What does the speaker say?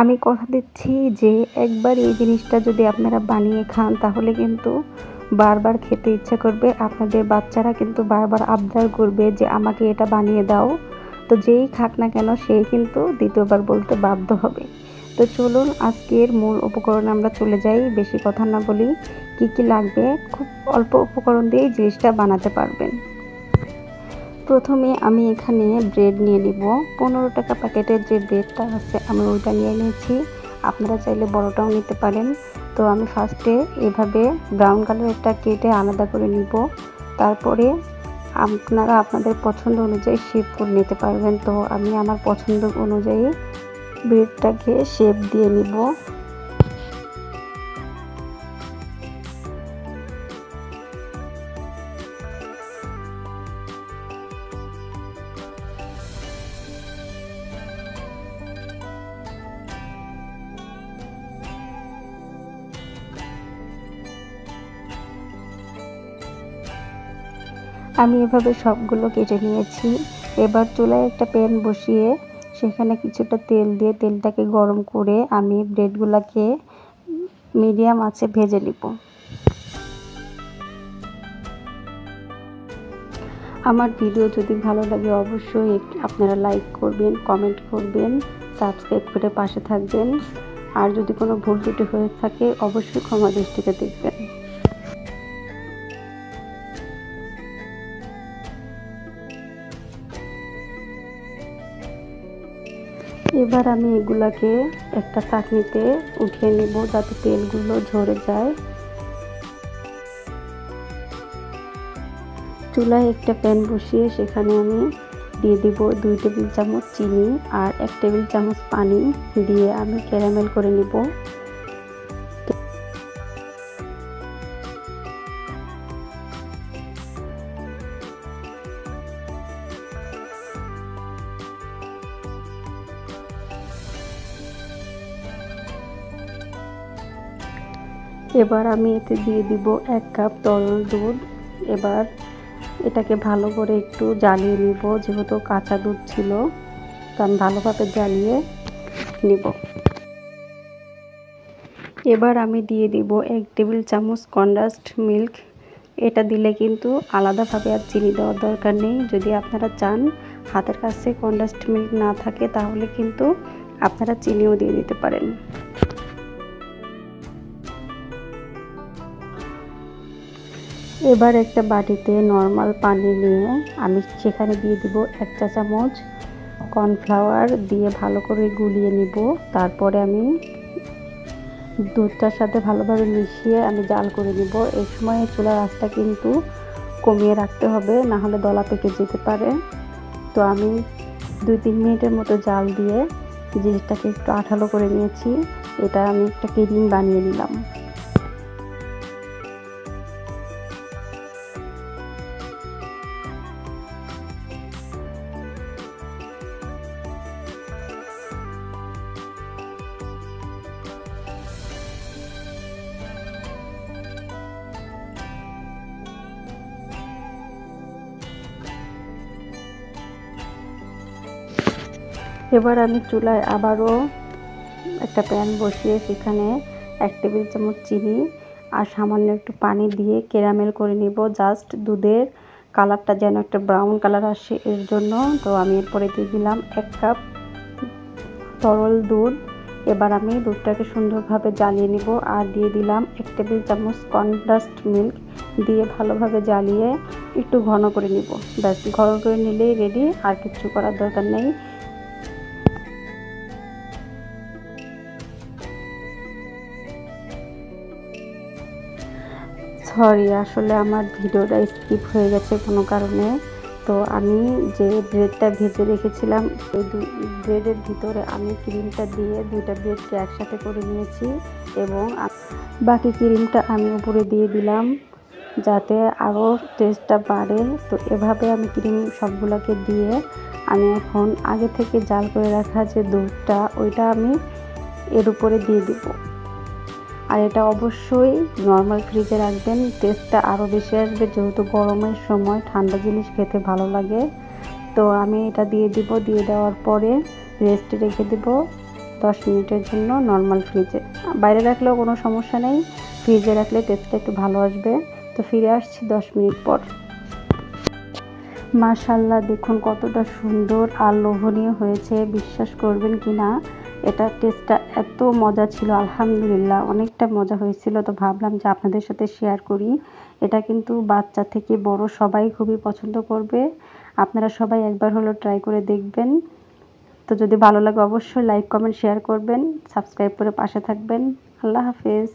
আমি কথা দিচ্ছি যে একবার এই জিনিসটা যদি আপনারা বানিয়ে খান তাহলে কিন্তু বারবার খেতে ইচ্ছা করবে। আপনাদের বাচ্চারা কিন্তু বারবার আবদার করবে যে আমাকে এটা বানিয়ে দাও। তো যেই খাক না কেন সেই কিন্তু দ্বিতীয়বার বলতে বাধ্য হবে। তো চলুন আজকের মূল উপকরণে আমরা চলে যাই। বেশি কথা না বলি, কি কি লাগবে খুব অল্প উপকরণ দিয়েই জিনিসটা বানাতে পারবেন। প্রথমে আমি এখানে ব্রেড নিয়ে নিব। 15 টাকা প্যাকেটের যে ব্রেডটা আছে আমি ওইটা নিয়ে নিয়েছি। আপনারা চাইলে বড়টাও নিতে পারেন। তো আমি ফার্স্টে এভাবে ব্রাউন কালারেরটা কেটে আলাদা করে নিব। তারপরে আপনারা আপনাদের পছন্দ অনুযায়ী শেপ করে নিতে পারবেন। তো আমি আমার পছন্দ অনুযায়ী ব্রেডটাকে শেপ দিয়ে নিব। আমি এভাবে সবগুলো কেটে নিয়েছি। এবার চুলায় একটা প্যান বসিয়ে সেখানে কিছুটা তেল দিয়ে তেলটাকে গরম করে আমি ব্রেডগুলোকে মিডিয়াম আঁচে ভেজে নিব। আমার ভিডিও যদি ভালো লাগে অবশ্যই আপনারা লাইক করবেন, কমেন্ট করবেন, সাবস্ক্রাইব করে পাশে থাকবেন। আর যদি কোনো ভুল ত্রুটি হয়ে থাকে অবশ্যই ক্ষমা দৃষ্টিতে দেখবেন। এবার আমি এগুলাকে একটা চাটনিতে উঠিয়ে নেব যাতে তেলগুলো ঝরে যায়। চুলায় একটা প্যান বসিয়ে সেখানে আমি দিয়ে দিব 2 টেবিল চামচ চিনি আর 1 টেবিল চামচ পানি দিয়ে আমি ক্যারামেল করে নিব। এবার আমি এতে দিয়ে দিব 1 কাপ তরল দুধ। এবার এটাকে ভালো করে একটু জ্বালিয়ে নিব, যেহেতু কাঁচা দুধ ছিল তো আমি ভালোভাবে জ্বালিয়ে নিব। এবার আমি দিয়ে দিব 1 টেবিল চামচ কনডেন্সড মিল্ক। এটা দিলে কিন্তু আলাদাভাবে আর চিনি দেওয়ার দরকার নেই। যদি আপনারা চান হাতের কাছে কনডেন্সড মিল্ক না থাকে তাহলে কিন্তু আপনারা চিনিও দিয়ে দিতে পারেন। এবার একটা বাটিতে নরমাল পানি নিয়ে আমি সেখানে দিয়ে দিব 1 চা চামচ কর্নফ্লাওয়ার দিয়ে ভালো করে গুলিয়ে নিব। তারপরে আমি দুধটার সাথে ভালোভাবে মিশিয়ে আমি জাল করে নিব। এই সময় চুলার আঁচটা কিন্তু কমিয়ে রাখতে হবে, না হলে দলা পেকে যেতে পারে। তো আমি 2-3 মিনিটের মতো জাল দিয়ে জিনিসটাকে একটু আঠালো করে নিয়েছি। এটা আমি একটা ক্রিম বানিয়ে নিলাম। এবার আমি চুলায় আবারও একটা প্যান বসিয়ে সেখানে 1 টেবিল চামচ চিনি আর সামান্য একটু পানি দিয়ে ক্যারামেল করে নিব। জাস্ট দুধের কালারটা যেন একটা ব্রাউন কালার আসে এর জন্য। তো আমি এরপরে দিয়ে দিলাম 1 কাপ তরল দুধ। এবার আমি দুধটাকে সুন্দরভাবে জ্বালিয়ে নিব আর দিয়ে দিলাম 1 টেবিল চামচ কনডেন্সড মিল্ক দিয়ে ভালোভাবে জ্বালিয়ে একটু ঘন করে নিব। ব্যাস, ঘন করে নিলেই রেডি, আর কিছু করার দরকার নেই। সরি, আসলে আমার ভিডিওটা স্কিপ হয়ে গেছে কোনো কারণে। তো আমি যে ব্রেডটা ভেজে রেখেছিলাম এই ব্রেডের ভিতরে আমি ক্রিমটা দিয়ে 2টা ব্রেডকে একসাথে করে নিয়েছি এবং বাকি ক্রিমটা আমি উপরে দিয়ে দিলাম যাতে আরও টেস্টটা বাড়ে। তো এভাবে আমি ক্রিম সবগুলোকে দিয়ে আমি এখন আগে থেকে জাল করে রাখা যে দুধটা ওইটা আমি এর উপরে দিয়ে দিব। আর এটা অবশ্যই নর্মাল ফ্রিজে রাখবেন, টেস্টটা আরও বেশি আসবে, যেহেতু গরমের সময় ঠান্ডা জিনিস খেতে ভালো লাগে। তো আমি এটা দিয়ে দিব। দিয়ে দেওয়ার পরে রেস্টে রেখে দেব 10 মিনিটের জন্য নর্মাল ফ্রিজে। বাইরে রাখলেও কোনো সমস্যা নেই, ফ্রিজে রাখলে টেস্টটা একটু ভালো আসবে। তো ফিরে আসছি 10 মিনিট পর। মাশাআল্লাহ, দেখুন কতটা সুন্দর আর লোভনীয় হয়েছে, বিশ্বাস করবেন কি না। এটা টেস্টটা এত মজা ছিল, আলহামদুলিল্লাহ অনেকটা মজা হয়েছিল। তো ভাবলাম যে আপনাদের সাথে শেয়ার করি। এটা কিন্তু বাচ্চা থেকে বড় সবাই খুবই পছন্দ করবে। আপনারা সবাই একবার হলো ট্রাই করে দেখবেন। তো যদি ভালো লাগে অবশ্যই লাইক কমেন্ট শেয়ার করবেন, সাবস্ক্রাইব করে পাশে থাকবেন। আল্লাহ হাফেজ।